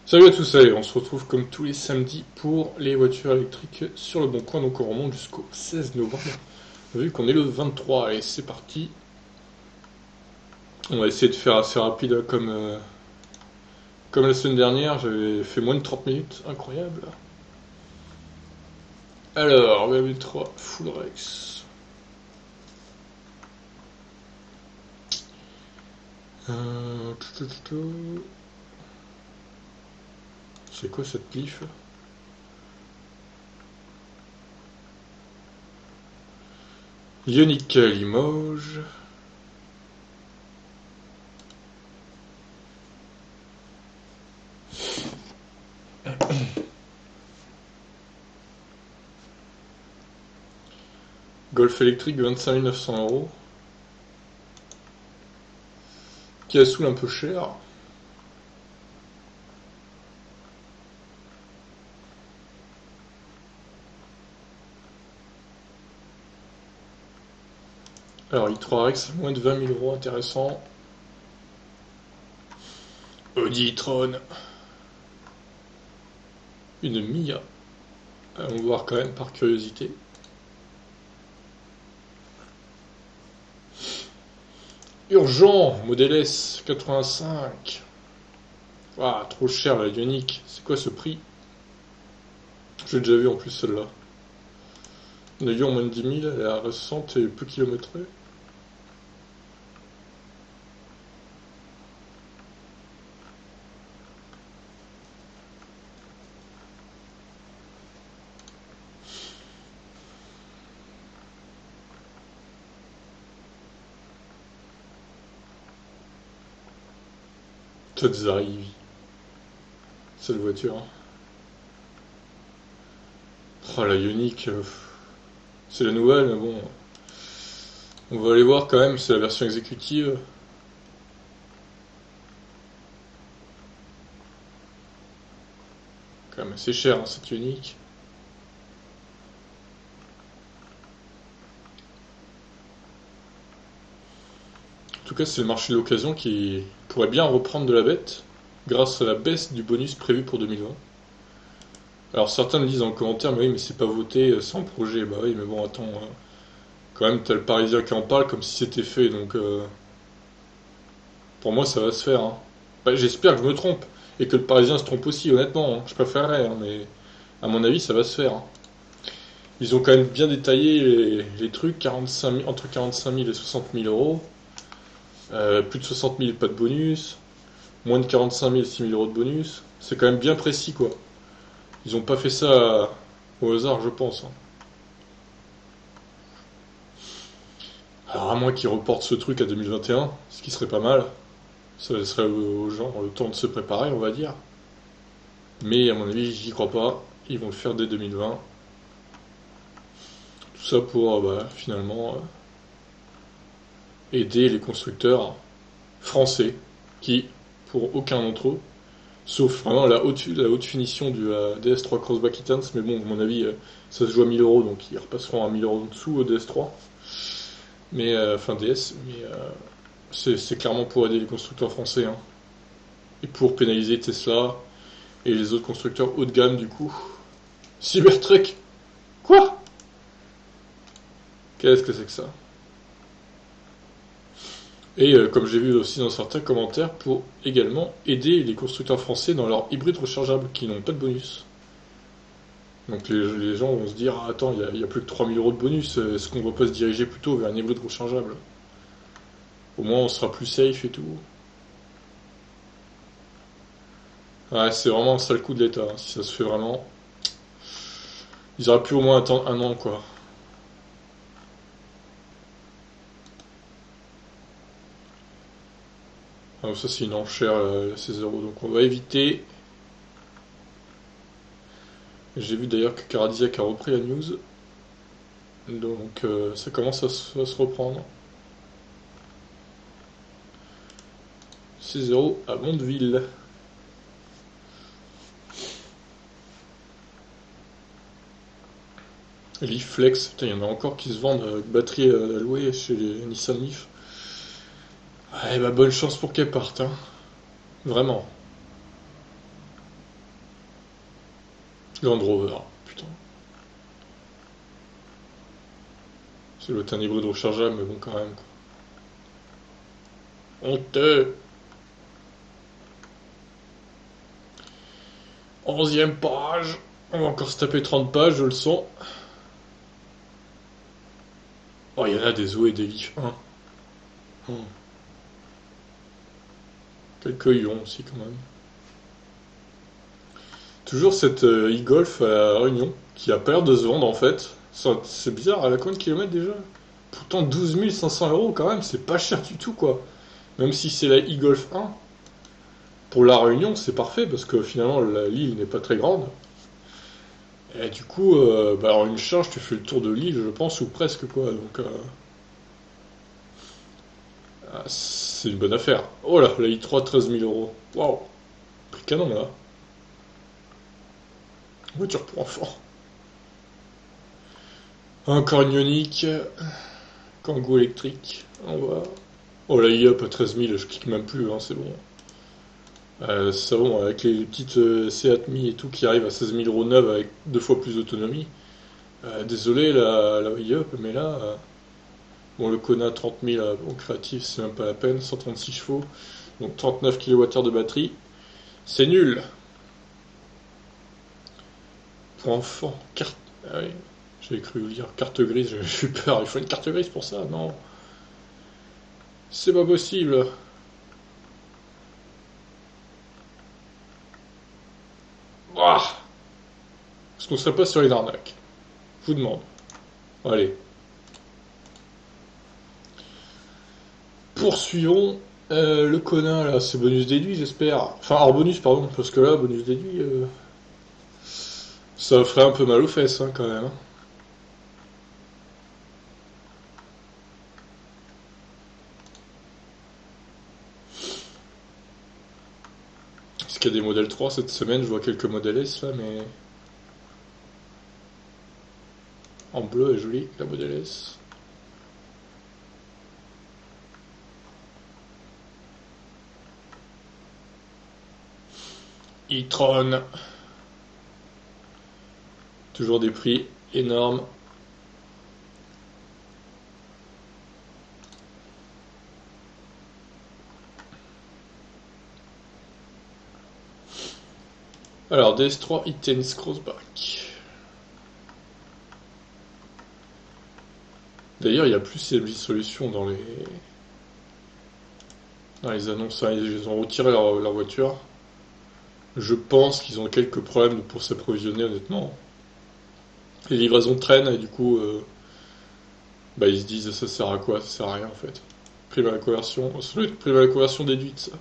Salut à tous, allez, on se retrouve comme tous les samedis pour les voitures électriques sur le bon coin, donc on remonte jusqu'au 16 novembre, vu qu'on est le 23, allez c'est parti. On va essayer de faire assez rapide comme la semaine dernière, j'avais fait moins de 30 minutes, incroyable. Alors, BMW3 Full Rex. Tout, tout, tout. C'est quoi cette pif? Ioniq Limoges. Golf électrique 25 900 €. Kia Soul un peu cher. Alors, i3 Rex, moins de 20 000 €, intéressant. Audi e-tron, une Mia. Allons voir quand même par curiosité. Urgent, modèle S 85. Ah, trop cher la Ioniq. C'est quoi ce prix? J'ai déjà vu en plus celle-là. On a vu en moins de 10 000, elle est récente et peu kilométrée. Toutes arrivent, cette voiture. Oh la Ioniq, c'est la nouvelle, mais bon. On va aller voir quand même, c'est la version exécutive. Quand même assez cher hein, cette Ioniq. En tout cas, c'est le marché de l'occasion qui pourrait bien reprendre de la bête grâce à la baisse du bonus prévu pour 2020. Alors certains me disent en commentaire, mais oui, mais c'est pas voté, c'est en projet. Bah oui, mais bon, attends, quand même, t'as le Parisien qui en parle comme si c'était fait, donc pour moi, ça va se faire. Hein. Bah, j'espère que je me trompe et que le Parisien se trompe aussi, honnêtement. Hein. Je préférerais, hein, mais à mon avis, ça va se faire. Hein. Ils ont quand même bien détaillé les trucs, 45 000 entre 45 000 et 60 000 euros. Plus de 60 000, pas de bonus. Moins de 45 000, 6 000 € de bonus. C'est quand même bien précis, quoi. Ils ont pas fait ça au hasard, je pense. Hein. Alors, à moins qu'ils reportent ce truc à 2021, ce qui serait pas mal. Ça laisserait aux gens le temps de se préparer, on va dire. Mais à mon avis, j'y crois pas. Ils vont le faire dès 2020. Tout ça pour finalement aider les constructeurs français qui, pour aucun d'entre eux, sauf vraiment la haute finition du DS3 Crossback Intense, mais bon, à mon avis, ça se joue à 1000 euros, donc ils repasseront à 1000 € en dessous au DS3, mais enfin DS, mais c'est clairement pour aider les constructeurs français, hein, et pour pénaliser Tesla et les autres constructeurs haut de gamme du coup. Cybertruck. Quoi? Qu'est-ce que c'est que ça? Et comme j'ai vu aussi dans certains commentaires, pour également aider les constructeurs français dans leurs hybrides rechargeables qui n'ont pas de bonus. Donc les gens vont se dire ah, attends, il y a plus que 3000 € de bonus, est-ce qu'on va pas se diriger plutôt vers un hybride rechargeable? Au moins on sera plus safe et tout. Ouais, c'est vraiment un sale coup de l'État, hein, si ça se fait vraiment. Ils auraient pu au moins attendre un an quoi. Ah, ça c'est une enchère, 16 €, donc on va éviter. J'ai vu d'ailleurs que Caradisiac a repris la news, donc ça commence à se reprendre. 6 € à Mondeville. Leaf Flex, putain, il y en a encore qui se vendent avec batterie à louer chez les Nissan Leaf. Ouais, bah bonne chance pour qu'elle parte, hein. Vraiment. Land Rover, putain. C'est l'autre un hybride rechargeable, mais bon, quand même, quoi. Honteux. 11e page. On va encore se taper 30 pages, je le sens. Oh, il y en a des Zoé et des Leaf 1. Oh. Quelques Ion aussi, quand même. Toujours cette e-Golf à la Réunion, qui a pas l'air de se vendre, en fait. C'est bizarre, elle a combien de kilomètres déjà? Pourtant 12 500 euros, quand même, c'est pas cher du tout, quoi. Même si c'est la e-Golf 1. Pour la Réunion, c'est parfait, parce que finalement, l'île n'est pas très grande. Et du coup, bah, en une charge, tu fais le tour de l'île, je pense, ou presque, quoi. Donc, c'est une bonne affaire. Oh là, la i3, 13 000 euros. Waouh, prix canon, là. Voiture pour enfants. Encore une Ioniq, Kangoo électrique. On va. Oh, la i-Up à 13 000, je clique même plus, hein, c'est bon. C'est bon, avec les petites Seat Mi et tout qui arrivent à 16 000 euros neuve avec 2 fois plus d'autonomie. Désolé, la i-Up, mais là. Bon, le Kona 30 000 au créatif, c'est même pas la peine. 136 chevaux, donc 39 kWh de batterie. C'est nul. Pour enfants, carte. Ah oui, j'ai cru lire carte grise, j'ai eu peur. Il faut une carte grise pour ça? Non. C'est pas possible. Ouah. Est-ce qu'on serait pas sur une arnaque? Je vous demande. Allez. Poursuivons. Le Kona, là, c'est bonus déduit, j'espère. Enfin, hors bonus, pardon, parce que là, bonus déduit, ça ferait un peu mal aux fesses, hein, quand même. Hein. Est-ce qu'il y a des modèles 3 cette semaine? Je vois quelques modèles S, là, mais... En bleu, elle est jolie, la modèle S. e-tron. Toujours des prix énormes. Alors, DS3 e-Tennis Crossback. D'ailleurs, il n'y a plus ces solutions dans les annonces. Hein, ils ont retiré leur voiture. Je pense qu'ils ont quelques problèmes pour s'approvisionner, honnêtement. Les livraisons traînent et du coup, bah, ils se disent ça sert à quoi? Ça sert à rien en fait. Prime à la conversion. Ça doit être prime à la conversion déduite, ça.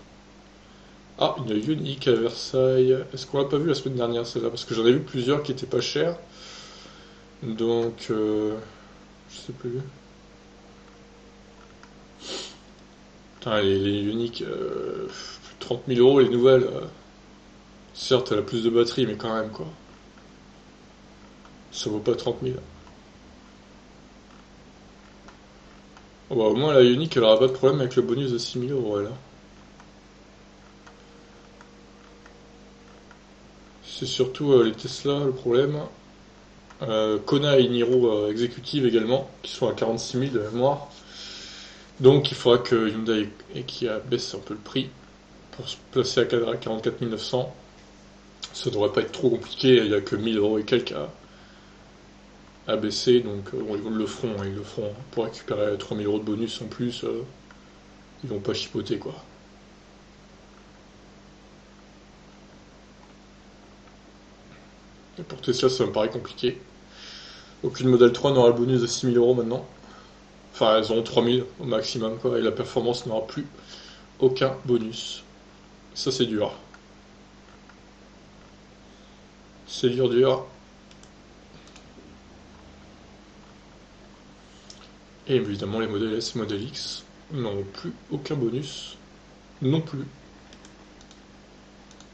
Ah, une Ioniq à Versailles. Est-ce qu'on l'a pas vu la semaine dernière celle-là? Parce que j'en ai vu plusieurs qui étaient pas chères. Donc, je sais plus. Putain, les Ioniq, plus de 30 000 euros les nouvelles. Certes, elle a plus de batterie, mais quand même quoi. Ça vaut pas 30 000. Oh, bah, au moins la Ioniq elle aura pas de problème avec le bonus de 6 000 euros elle. Hein. C'est surtout les Tesla le problème. Kona et Niro exécutive également, qui sont à 46 000 de mémoire. Donc il faudra que Hyundai et Kia baissent un peu le prix pour se placer à 44 900. Ça devrait pas être trop compliqué, il n'y a que 1000 euros et quelques à baisser, donc bon, ils le feront, hein, ils le feront. Pour récupérer 3000 euros de bonus en plus, ils vont pas chipoter quoi. Et pour Tesla, ça me paraît compliqué. Aucune modèle 3 n'aura le bonus de 6000 euros maintenant. Enfin, elles auront 3000 au maximum, quoi, et la performance n'aura plus aucun bonus. Ça, c'est dur. C'est dur, dur. Et évidemment, les modèles S et modèles X n'auront plus aucun bonus non plus.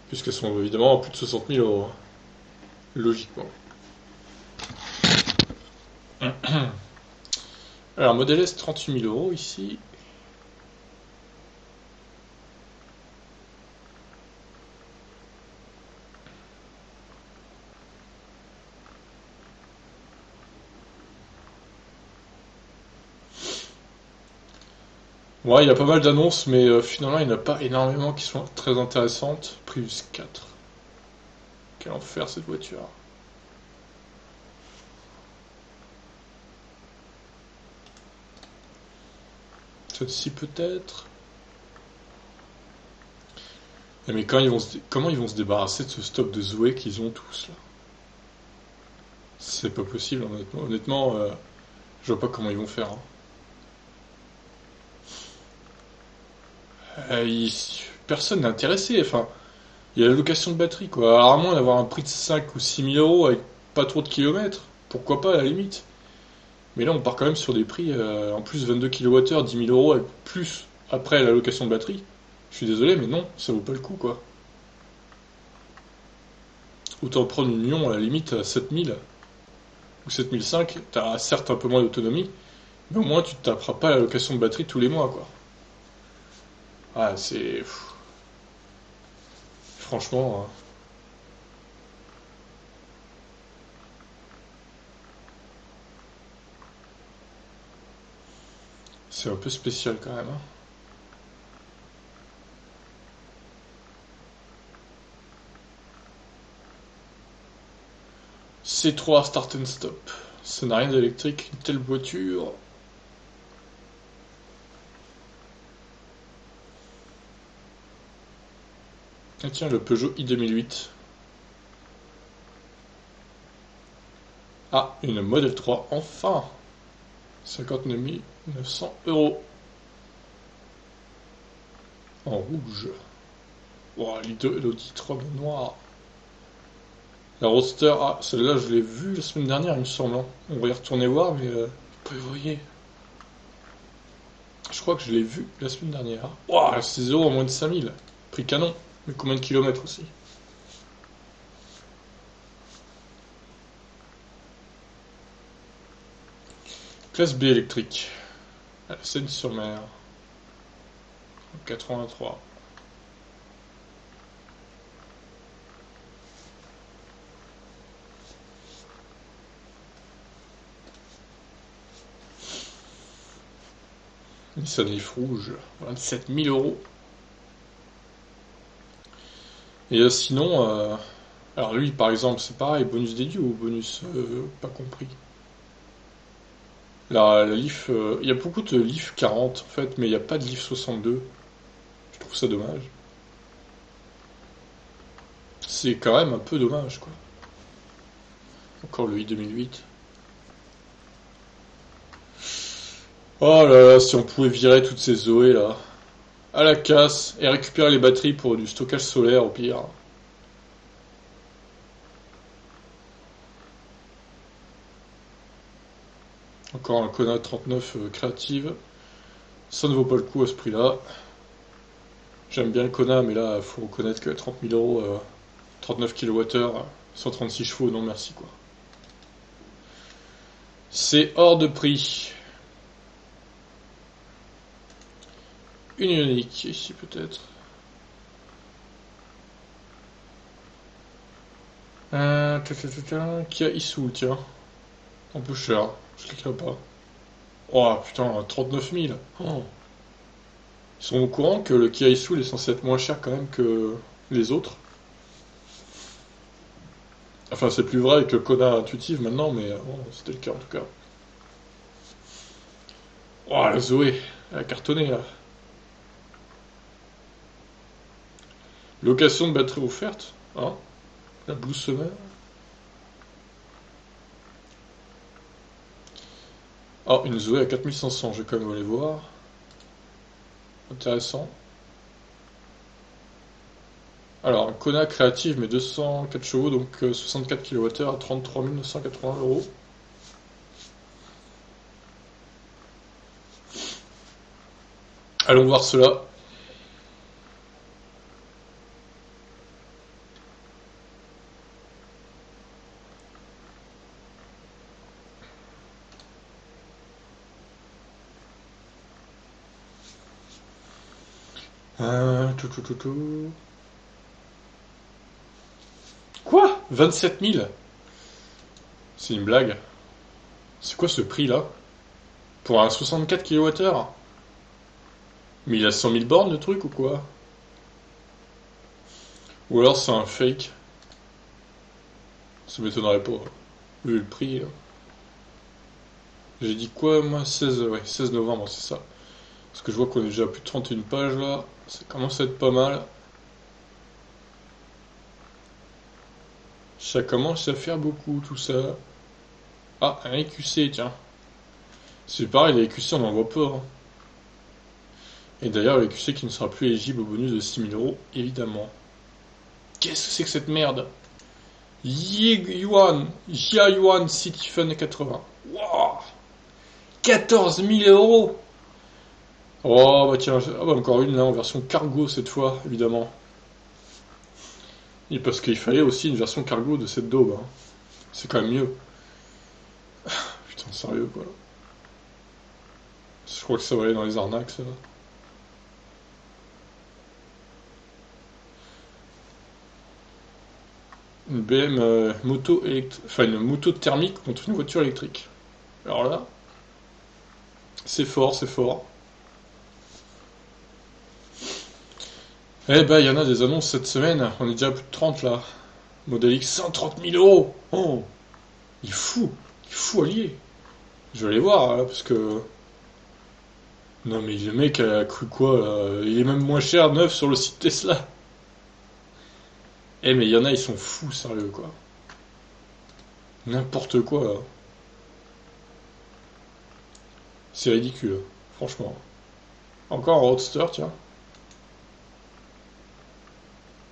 Puisqu'elles sont évidemment à plus de 60 000 euros. Hein. Logiquement. Alors, modèle S, 38 000 euros ici. Ouais, il y a pas mal d'annonces, mais finalement, il n'y en a pas énormément qui sont très intéressantes. Prius 4. Quel enfer cette voiture. Celle-ci peut-être. Mais comment ils vont se débarrasser de ce stock de Zoé qu'ils ont tous là? C'est pas possible, honnêtement. Honnêtement, je vois pas comment ils vont faire, hein. Personne n'est intéressé. Enfin, il y a la location de batterie, quoi. Alors, à moins d'avoir un prix de 5 ou 6 000 € avec pas trop de kilomètres, pourquoi pas à la limite. Mais là, on part quand même sur des prix, en plus 22 kWh, 10 000 € avec plus après la location de batterie. Je suis désolé, mais non, ça vaut pas le coup, quoi. Autant prendre une Lyon à la limite à 7 000 ou 7 500, t'as certes un peu moins d'autonomie, mais au moins tu te taperas pas la location de batterie tous les mois, quoi. Ah, c'est. Franchement, c'est un peu spécial quand même, hein. C3 Start and Stop. Ça n'a rien d'électrique, une telle voiture. Ah tiens, le Peugeot i2008. Ah, une Model 3, enfin. 59 900 € en rouge. Wow, l'Audi 3 noir. La Roadster, ah, celle-là, je l'ai vue la semaine dernière, il me semble, hein. On va y retourner voir, mais pas voyez. Je crois que je l'ai vue la semaine dernière. Waouh, 6 € en moins de 5 000. Prix canon. Mais combien de kilomètres aussi? Classe B électrique. À la Seine-sur-Mer. 83. Nissan Leaf rouge. 27 000 €. Et sinon, alors lui par exemple, c'est pareil, bonus déduit ou bonus pas compris. La Leaf, il y a beaucoup de Leaf 40 en fait, mais il n'y a pas de Leaf 62. Je trouve ça dommage. C'est quand même un peu dommage, quoi. Encore le i2008. Oh là là, si on pouvait virer toutes ces Zoé là. À la casse et récupérer les batteries pour du stockage solaire au pire. Encore un Kona 39 créative. Ça ne vaut pas le coup à ce prix-là. J'aime bien le Kona, mais là, faut reconnaître que 30 000 €, 39 kWh, 136 chevaux, non merci quoi. C'est hors de prix. Une unique, ici peut-être. Kia Issou, tiens. Un peu cher, je cliquerai pas. Oh putain, 39 000. Oh. Ils sont au courant que le Kia Issou est censé être moins cher quand même que les autres. Enfin, c'est plus vrai avec le Kona intuitif maintenant, mais bon, c'était le cas en tout cas. Oh, la Zoé, elle a cartonné là. Location de batterie offerte, hein. La Blue Summer. Oh, une Zoé à 4500, je vais quand même aller voir. Intéressant. Alors, un Kona créative, mais 204 chevaux, donc 64 kWh à 33 980 €. Allons voir cela. Tout. Quoi? 27 000? C'est une blague. C'est quoi ce prix-là? Pour un 64 kWh? Mais il a 100 000 bornes le truc ou quoi? Ou alors c'est un fake. Ça m'étonnerait pas. Vu le prix. J'ai dit quoi moi? 16, ouais, 16 novembre, c'est ça. Parce que je vois qu'on est déjà à plus de 31 pages là. Ça commence à être pas mal. Ça commence à faire beaucoup tout ça. Ah, un EQC, tiens. C'est pareil, les EQC on n'en voit pas, hein. Et d'ailleurs, l'EQC qui ne sera plus éligible au bonus de 6 000 euros, évidemment. Qu'est-ce que c'est que cette merde? Jia Yuan City Fun 80. Wouah, 14 000 euros! Oh bah tiens, ah bah encore une là en version cargo cette fois, évidemment. Et parce qu'il fallait aussi une version cargo de cette daube, hein. C'est quand même mieux. Putain, sérieux quoi. Je crois que ça va aller dans les arnaques ça. Une BM moto électrique, enfin une moto thermique contre une voiture électrique. Alors là, c'est fort, c'est fort. Eh ben, il y en a des annonces cette semaine. On est déjà à plus de 30 là. Modèle X, 130 000 euros. Oh, il est fou allié. Je vais aller voir là, parce que. Non mais le mec a cru quoi là? Il est même moins cher neuf sur le site Tesla. Eh mais il y en a, ils sont fous sérieux quoi. N'importe quoi là. C'est ridicule, franchement. Encore un roadster, tiens.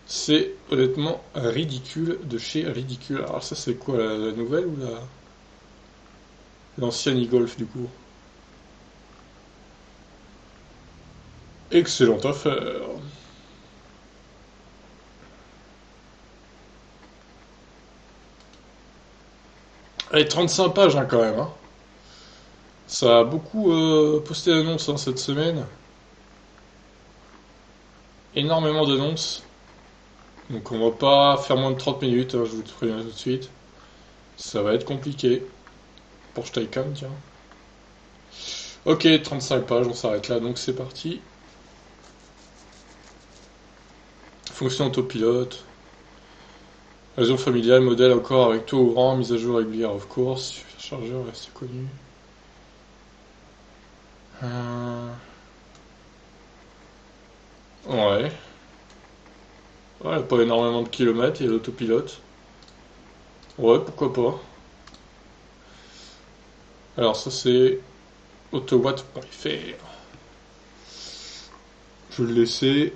C'est honnêtement ridicule de chez ridicule. Alors ça c'est quoi la nouvelle ou l'ancienne e-Golf du coup? Excellente affaire. Allez, 35 pages hein, quand même, hein. Ça a beaucoup posté d'annonces hein, cette semaine. Énormément d'annonces. Donc on va pas faire moins de 30 minutes, hein, je vous le préviens tout de suite. Ça va être compliqué. Pour Taycan, tiens. Ok, 35 pages, on s'arrête là, donc c'est parti. Fonction autopilote. Réseau familiale, modèle encore avec taux ouvrant, mise à jour régulière of course. Chargeur reste connu. Euh, Ouais. Ouais, pas énormément de kilomètres, il y a l'autopilote. Ouais, pourquoi pas. Alors ça c'est autowatt.fr. Je vais le laisser.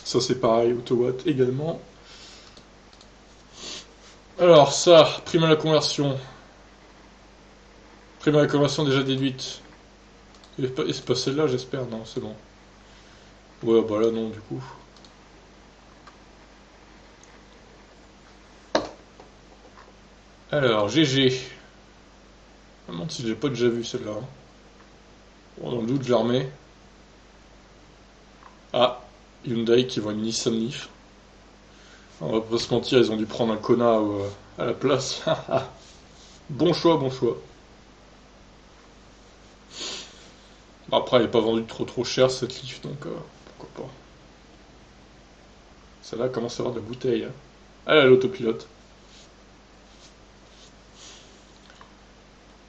Ça c'est pareil, autowatt également. Alors ça, prime à la conversion. Prime à la conversion déjà déduite. Et c'est pas celle-là j'espère, non c'est bon. Ouais bah là non du coup. Alors GG. Je me demande si j'ai pas déjà vu celle-là, hein. Bon, dans le doute je la remets. Ah, Hyundai qui vend une Nissan Leaf. On va pas se mentir, ils ont dû prendre un Kona à la place. Bon choix, bon choix. Bon, après, elle n'est pas vendue trop cher cette Leaf, donc pourquoi pas. Celle-là commence à avoir de la bouteille, hein. Elle a l'autopilote.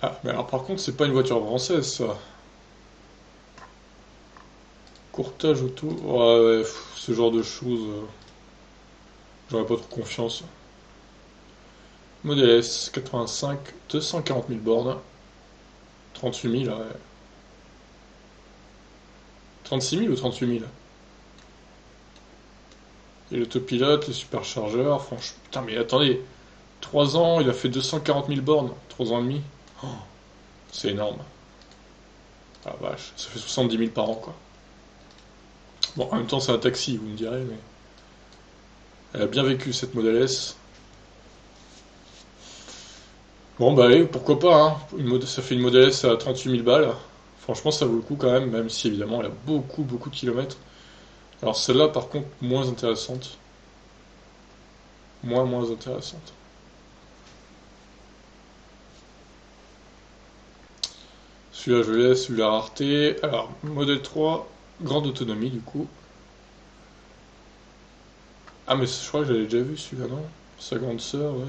Ah, mais alors par contre, c'est pas une voiture française, ça. Courtage auto. Ouais, ouais, ce genre de choses, j'aurais pas trop confiance. Modèle S 85, 240 000 bornes. 38 000, ouais. 36 000 ou 38 000? Et l'autopilote, les superchargeurs, franchement. Putain, mais attendez, 3 ans, il a fait 240 000 bornes. 3 ans et demi. Oh, c'est énorme. Ah vache, ça fait 70 000 par an, quoi. Bon, en même temps, c'est un taxi, vous me direz, mais. Elle a bien vécu cette Model S. Bon, bah allez, pourquoi pas, hein. Ça fait une Model S à 38 000 balles. Franchement, ça vaut le coup quand même si évidemment elle a beaucoup de kilomètres. Alors celle-là, par contre, moins intéressante. Moins intéressante. celui-là je le laisse, celui-là rareté. Alors, modèle 3, grande autonomie du coup. Ah mais je crois que j'avais déjà vu celui-là, non? Sa grande sœur, ouais.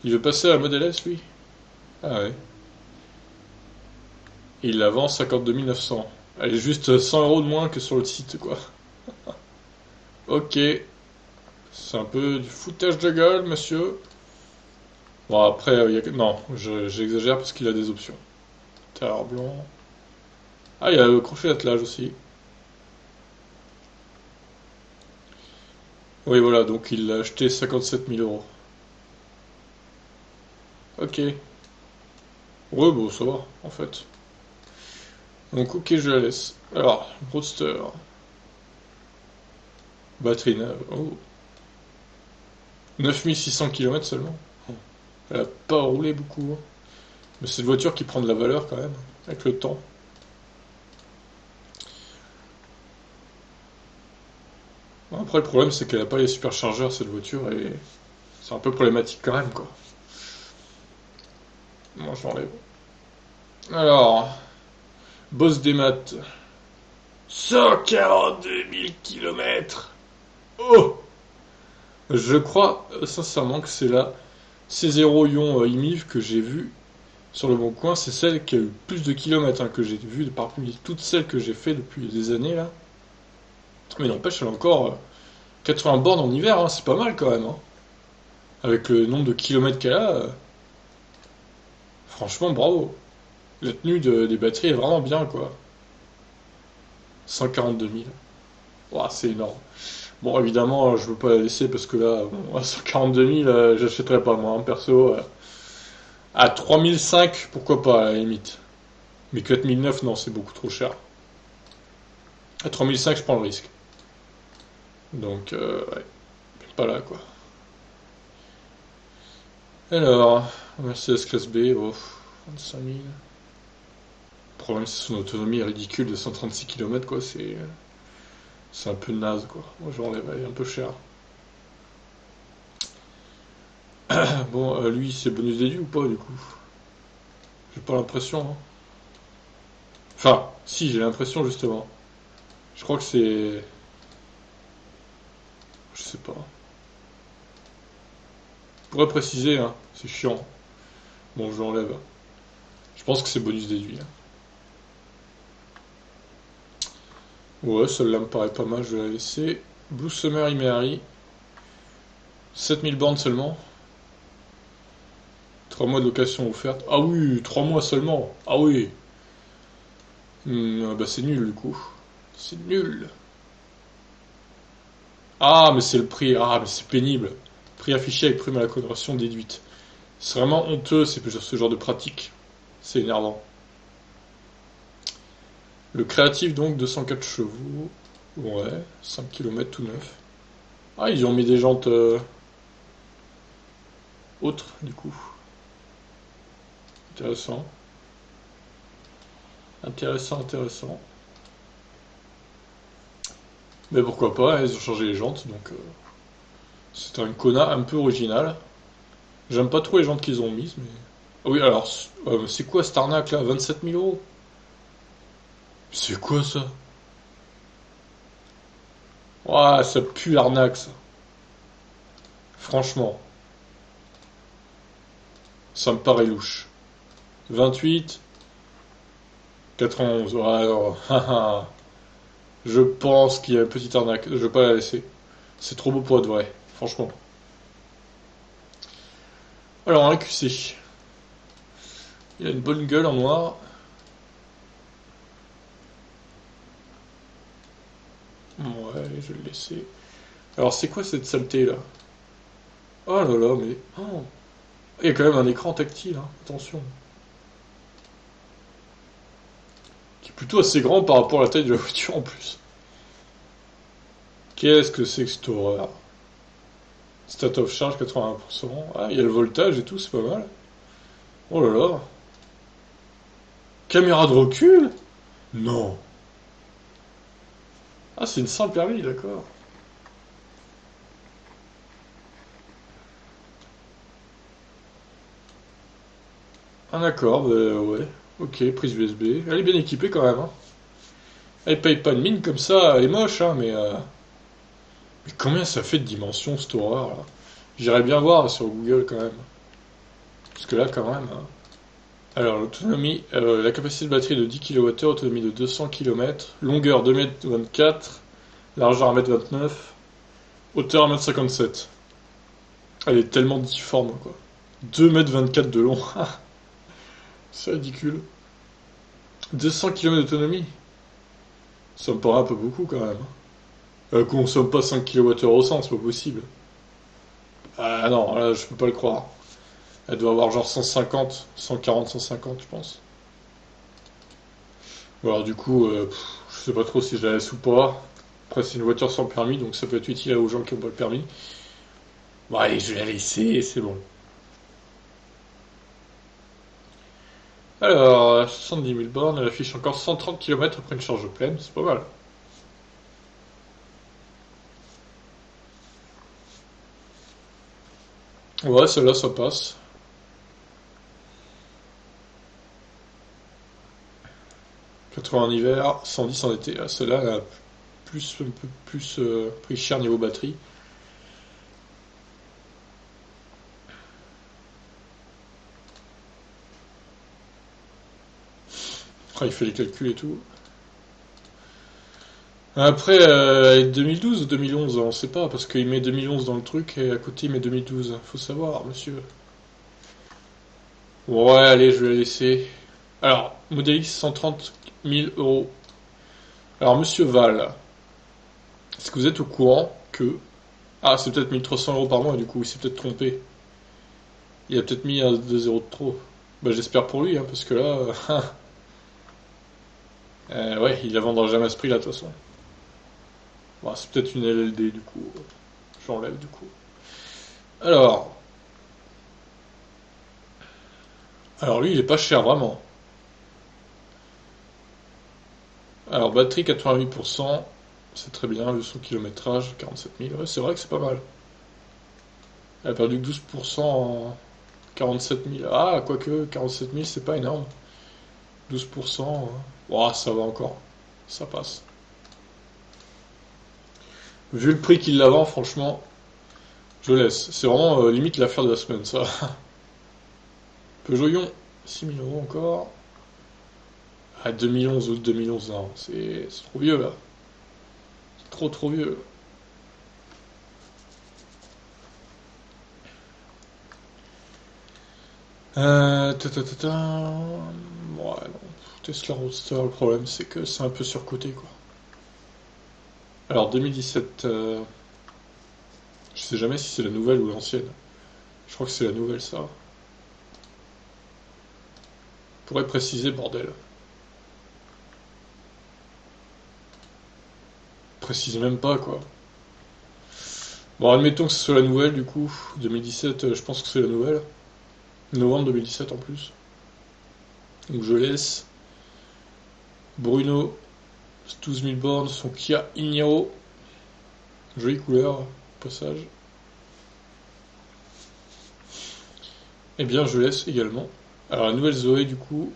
Il veut passer à la modèle S, lui? Ah ouais. Et il la vend 52 900. Elle est juste 100 euros de moins que sur le site, quoi. Ok. C'est un peu du foutage de gueule, monsieur. Bon, après, non, j'exagère parce qu'il a des options. Terre blanc. Ah, il y a le crochet d'attelage aussi. Oui, voilà, donc il l'a acheté 57 000 euros. Ok. Ouais, bon, ça va, en fait. Donc, ok, je la laisse. Alors, Roadster. Batterie neuve. Oh. 9600 km seulement. Elle a pas roulé beaucoup, hein. Mais c'est une voiture qui prend de la valeur quand même, avec le temps. Bon, après, le problème, c'est qu'elle a pas les superchargeurs, cette voiture, et c'est un peu problématique quand même, quoi. Moi, je l'enlève. Alors, Boss des maths. 142 000 km. Oh! Je crois sincèrement que c'est la C0 Ion IMIV que j'ai vue sur le bon coin. C'est celle qui a eu plus de kilomètres, hein, que j'ai vue parmi toutes celles que j'ai fait depuis des années là. Mais n'empêche, elle a encore 80 bornes en hiver, hein, c'est pas mal quand même, hein. Avec le nombre de kilomètres qu'elle a, franchement bravo. La tenue des batteries est vraiment bien quoi. 142 000. Ouah, c'est énorme. Bon, évidemment, je veux pas la laisser parce que là, bon, à 142 000, j'achèterais pas moi, hein, perso. À 3005, pourquoi pas, à la limite. Mais 4009, non, c'est beaucoup trop cher. À 3005, je prends le risque. Donc, ouais, pas là, quoi. Alors, Mercedes classe B, oh, 25 000. Le problème, c'est son autonomie ridicule de 136 km, quoi. C'est un peu naze, quoi. Moi, j'enlève, elle est un peu cher. Bon, lui, c'est bonus déduit ou pas, du coup? J'ai pas l'impression, hein. Enfin, si, j'ai l'impression, justement. Je crois que c'est... Je sais pas. Je pourrais préciser, hein. C'est chiant. Bon, je l'enlève. Je pense que c'est bonus déduit, hein. Ouais, celle-là me paraît pas mal, je vais la laisser. Blue Summer Imeri, 7000 bornes seulement. 3 mois de location offerte. Ah oui, 3 mois seulement. Ah oui. Bah c'est nul du coup. C'est nul. Ah, mais c'est le prix. Ah, mais c'est pénible. Prix affiché avec prime à la conversion déduite. C'est vraiment honteux, ce genre de pratique. C'est énervant. Le créatif donc, 204 chevaux. Ouais, 5 km tout neuf. Ah, ils ont mis des jantes autres du coup. Intéressant. Intéressant, intéressant. Mais pourquoi pas, hein, ils ont changé les jantes, donc c'est un Kona un peu original. J'aime pas trop les jantes qu'ils ont mises, mais... Ah oui, alors, c'est quoi cette arnaque là? 27 000 euros? C'est quoi ça? Ouah, ça pue l'arnaque ça. Franchement, ça me paraît louche. 28, 91. Ouais, alors, haha. Je pense qu'il y a une petite arnaque. Je vais pas la laisser. C'est trop beau pour être vrai, franchement. Alors, un QC. Il a une bonne gueule en noir. Ouais, je vais le laisser. Alors, c'est quoi cette saleté là? Oh là là, mais. Oh. Il y a quand même un écran tactile, hein. Attention. Qui est plutôt assez grand par rapport à la taille de la voiture en plus. Qu'est-ce que c'est que cette horreur? State of charge 80%. Ah, il y a le voltage et tout, c'est pas mal. Oh là là. Caméra de recul? Non. Ah, c'est une simple permis, d'accord. Ah d'accord, bah, ouais. Ok, prise USB. Elle est bien équipée quand même, hein. Elle paye pas de mine comme ça, elle est moche, hein, mais combien ça fait de dimensions cette horreur là? J'irais bien voir sur Google quand même. Parce que là quand même, hein. Alors l'autonomie, la capacité de batterie de 10 kWh, autonomie de 200 km, longueur 2,24 m, largeur 1,29 m, hauteur 1,57 m. Elle est tellement difforme quoi. 2,24 m de long, c'est ridicule. 200 km d'autonomie, ça me paraît un peu beaucoup quand même. Elle consomme pas 5 kWh au 100, c'est pas possible. Ah non, là je peux pas le croire. Elle doit avoir genre 150, 140, 150 je pense. Alors du coup, je sais pas trop si je la laisse ou pas. Après c'est une voiture sans permis, donc ça peut être utile aux gens qui ont pas le permis. Bon allez, je vais la laisser, c'est bon. Alors, 70 000 bornes, elle affiche encore 130 km après une charge pleine, c'est pas mal. Ouais, celle-là ça passe. 80 en hiver, 110 en été. Ah, celle-là elle a un peu plus pris cher niveau batterie. Après il fait les calculs et tout. Après, 2012 ou 2011, on sait pas, parce qu'il met 2011 dans le truc et à côté il met 2012. Faut savoir, monsieur. Ouais, allez, je vais la laisser. Alors, Model X, 130 000 euros. Alors, monsieur Val, est-ce que vous êtes au courant que... Ah, c'est peut-être 1 300 euros par mois, du coup, il s'est peut-être trompé. Il a peut-être mis un 2 € de trop. Bah, j'espère pour lui, hein, parce que là... ouais, il la vendra jamais à ce prix-là, de toute façon. Bon, c'est peut-être une LLD, du coup. J'enlève, du coup. Alors... Alors, lui, il est pas cher, vraiment. Alors, batterie 88%, c'est très bien, vu son kilométrage, 47 000, ouais, c'est vrai que c'est pas mal. Elle a perdu que 12% en 47 000. Ah, quoique, 47 000, c'est pas énorme. 12%, ouah, ça va encore. Ça passe. Vu le prix qu'il la vend, franchement, je laisse. C'est vraiment limite l'affaire de la semaine, ça. Peugeot Ion, 6 000 euros encore. Ah, 2011, août 2011, non, c'est trop vieux, là. C'est trop, trop vieux. Ouais, non. Tesla Roadster, le problème, c'est que c'est un peu surcoté, quoi. Alors, 2017, je sais jamais si c'est la nouvelle ou l'ancienne. Je crois que c'est la nouvelle, ça. Pourrait préciser, bordel. Précise même pas, quoi. Bon, admettons que ce soit la nouvelle, du coup. 2017, je pense que c'est la nouvelle. Novembre 2017 en plus. Donc je laisse. Bruno, 12 000 bornes, son Kia Ignaro. Jolie couleur, au passage. Eh bien, je laisse également. Alors, la nouvelle Zoé, du coup.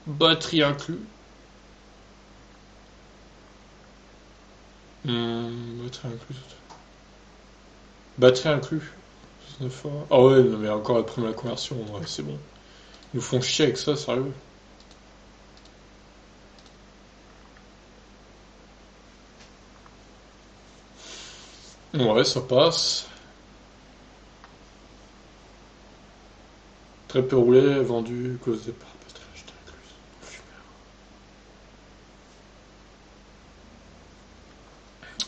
Batterie inclus. Batterie inclus. Batterie inclus. 19 ans. Ah ouais, non, mais encore après la conversion, ouais, c'est bon. Ils nous font chier avec ça, sérieux. Ouais, ça passe. Très peu roulé, vendu, cause départ, batterie achetée incluse.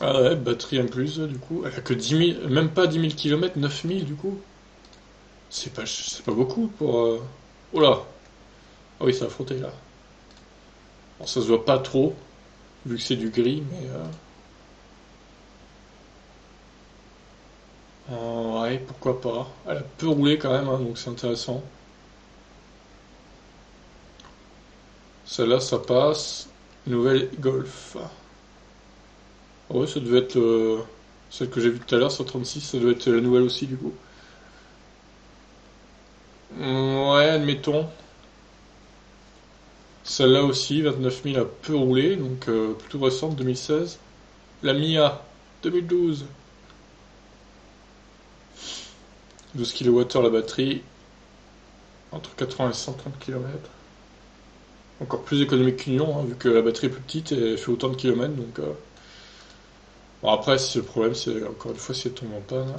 Ah ouais, batterie incluse, du coup. Elle a que 10 000, même pas 10 000 km, 9 000 du coup. C'est pas beaucoup pour. Oh là. Ah oui, ça a frotté là. Bon, ça se voit pas trop, vu que c'est du gris, mais. Ouais, pourquoi pas. Elle a peu roulé quand même, hein, donc c'est intéressant. Celle-là, ça passe. Nouvelle Golf. Ah ouais, ça devait être celle que j'ai vue tout à l'heure, 136, ça devait être la nouvelle aussi du coup. Ouais, admettons. Celle-là aussi, 29 000 a peu roulé, donc plutôt récente, 2016. La Mia, 2012. 12 kWh la batterie, entre 80 et 130 km. Encore plus économique qu'une Lyon, hein, vu que la batterie est plus petite et fait autant de kilomètres. Donc, bon, après, si le problème, c'est encore une fois, si elle tombe en panne,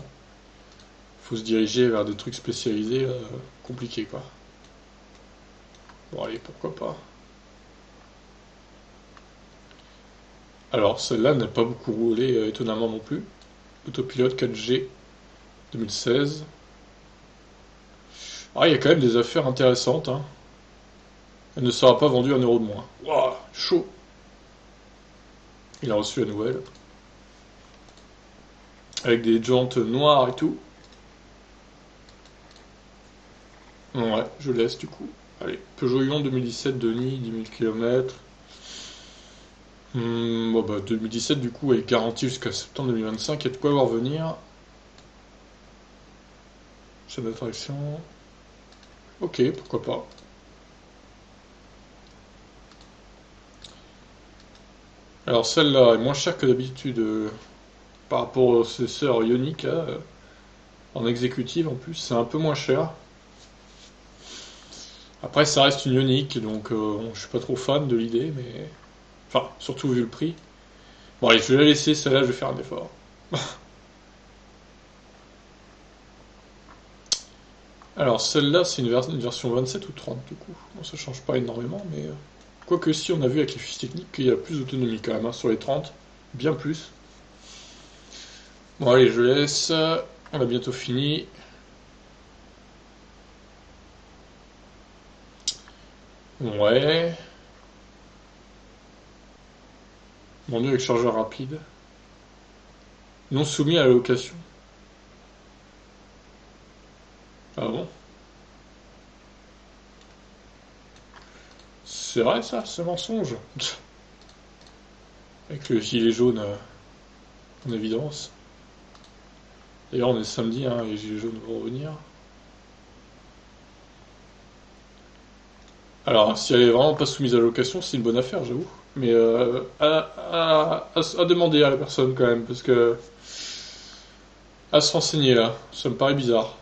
faut se diriger vers des trucs spécialisés, compliqués, quoi. Bon, allez, pourquoi pas. Alors, celle-là n'a pas beaucoup roulé, étonnamment non plus. Autopilote 4G 2016. Ah, il y a quand même des affaires intéressantes, hein. Elle ne sera pas vendue 1 euro de moins. Waouh, chaud. Il a reçu la nouvelle. Avec des jantes noires et tout. Ouais, je laisse du coup. Allez, Peugeot Ion 2017, Denis, 10 000 km. Bon bah 2017 du coup est garantie jusqu'à septembre 2025, il y a de quoi voir venir. Chaîne d'attraction. Ok, pourquoi pas. Alors celle-là est moins chère que d'habitude par rapport aux sœurs Ioniq là, en exécutive en plus, c'est un peu moins cher. Après ça reste une Ioniq, donc bon, je suis pas trop fan de l'idée, mais... Enfin, surtout vu le prix. Bon allez, je vais la laisser, celle-là je vais faire un effort. Alors celle-là c'est une version 27 ou 30 du coup. Bon, ça change pas énormément, mais... Quoique si on a vu avec les fiches techniques qu'il y a plus d'autonomie quand même, hein, sur les 30, bien plus. Bon allez, je laisse, on a bientôt fini. Ouais, mon dieu avec chargeur rapide. Non soumis à la location. Ah bon? C'est vrai ça, c'est un mensonge. Avec le gilet jaune en évidence. D'ailleurs on est samedi, hein, les gilets jaunes vont revenir. Alors si elle est vraiment pas soumise à la location, c'est une bonne affaire j'avoue. Mais à demander à la personne quand même, parce que... À se renseigner là, ça me paraît bizarre.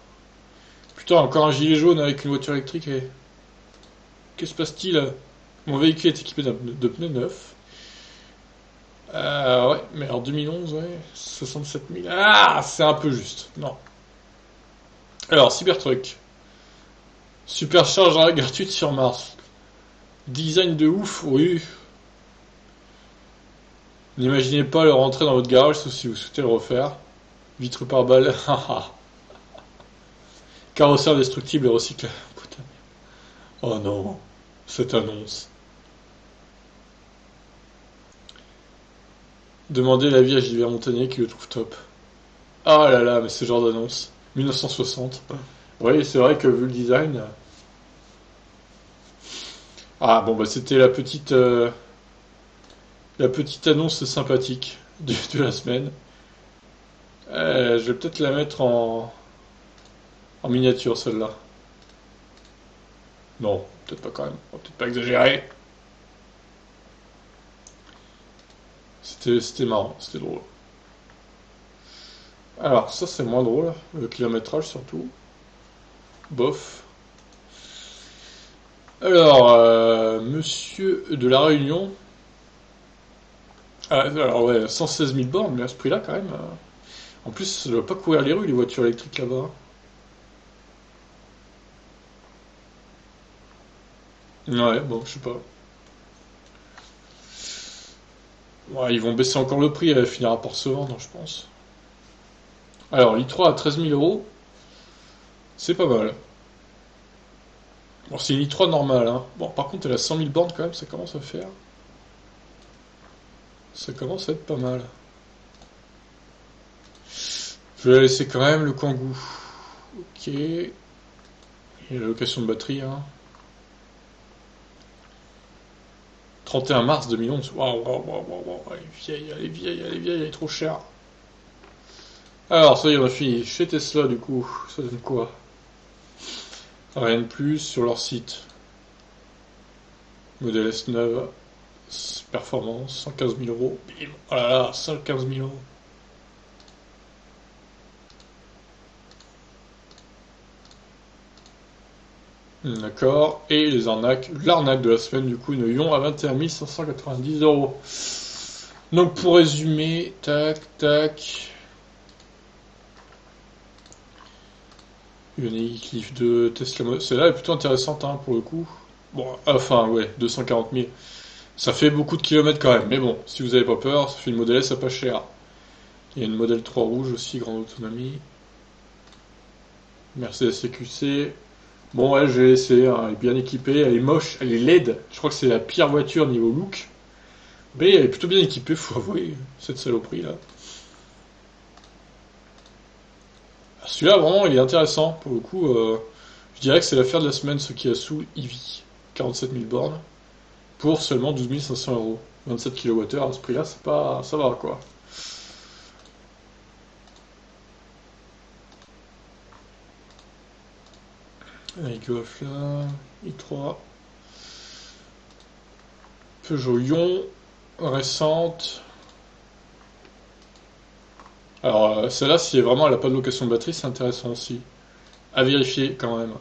Putain, encore un gilet jaune avec une voiture électrique et... Qu'est-ce qui se passe-t-il? Mon véhicule est équipé de pneus neufs. Ouais, mais en 2011, ouais, 67 000. Ah, c'est un peu juste. Non. Alors, Cybertruck. Supercharge gratuite sur Mars. Design de ouf, oui. N'imaginez pas le rentrer dans votre garage, sauf si vous souhaitez le refaire. Vitre par balle. Carrosseur destructible et recyclable. Putain. Oh non, cette annonce. Demandez l'avis à Gilbert Montagnier qui le trouve top. Ah là là, mais ce genre d'annonce. 1960. Oui, c'est vrai que vu le design. Ah bon bah c'était la petite annonce sympathique de la semaine. Je vais peut-être la mettre en miniature celle-là. Non, peut-être pas quand même. On va peut-être pas exagérer. C'était marrant, c'était drôle. Alors ça c'est moins drôle, le kilométrage surtout. Bof. Alors, monsieur de la Réunion. Ah, alors ouais, 116 000 bornes, mais à ce prix-là quand même. En plus, ça doit pas courir les rues les voitures électriques là-bas. Ouais, bon, je sais pas. Ouais, ils vont baisser encore le prix, elle finira par se vendre, je pense. Alors, l'i3 à 13 000 euros, c'est pas mal. Bon, c'est une i3 normale, hein. Bon, par contre, elle a 100 000 bornes quand même, ça commence à faire. Ça commence à être pas mal. Je vais la laisser quand même, le Kangoo. Ok. Et la location de batterie, hein. 31 mars 2011. Waouh, waouh, waouh, waouh, waouh. Elle est vieille, elle est vieille, elle est vieille, elle est trop chère. Alors, ça y est, on a fini. Chez Tesla, du coup, ça donne quoi? Rien de plus sur leur site. Modèle S9, performance, 115 000 euros. Bim. Oh là là, 115 000 euros. D'accord. Et les arnaques. L'arnaque de la semaine, du coup, une Lyon à 21 590 euros. Donc, pour résumer, tac, tac. Ioniq Leaf 2, Tesla Model. Celle-là est plutôt intéressante, hein, pour le coup. Bon, enfin, ouais, 240 000. Ça fait beaucoup de kilomètres quand même. Mais bon, si vous n'avez pas peur, ça fait une Model S à pas cher. Il y a une Model 3 rouge aussi, grande autonomie. Mercedes CQC. Bon, ouais, je vais essayer, hein. Elle est bien équipée, elle est moche, elle est laide. Je crois que c'est la pire voiture niveau look. Mais elle est plutôt bien équipée, faut avouer, cette saloperie là. Celui-là, vraiment, il est intéressant. Pour le coup, je dirais que c'est l'affaire de la semaine, ce qui a sous EV. 47 000 bornes. Pour seulement 12 500 euros. 27 kWh, à ce prix-là, c'est pas. Ça va quoi. Allez, Golf là. i3. Peugeot Ion. Récente. Alors, celle-là, si vraiment elle n'a pas de location de batterie, c'est intéressant aussi. À vérifier quand même.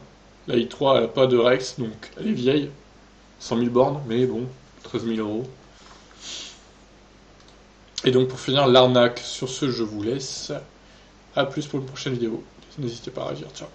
La i3, elle n'a pas de Rex, donc elle est vieille. 100 000 bornes, mais bon, 13 000 euros. Et donc pour finir, l'arnaque. Sur ce, je vous laisse. A plus pour une prochaine vidéo. N'hésitez pas à réagir. Ciao.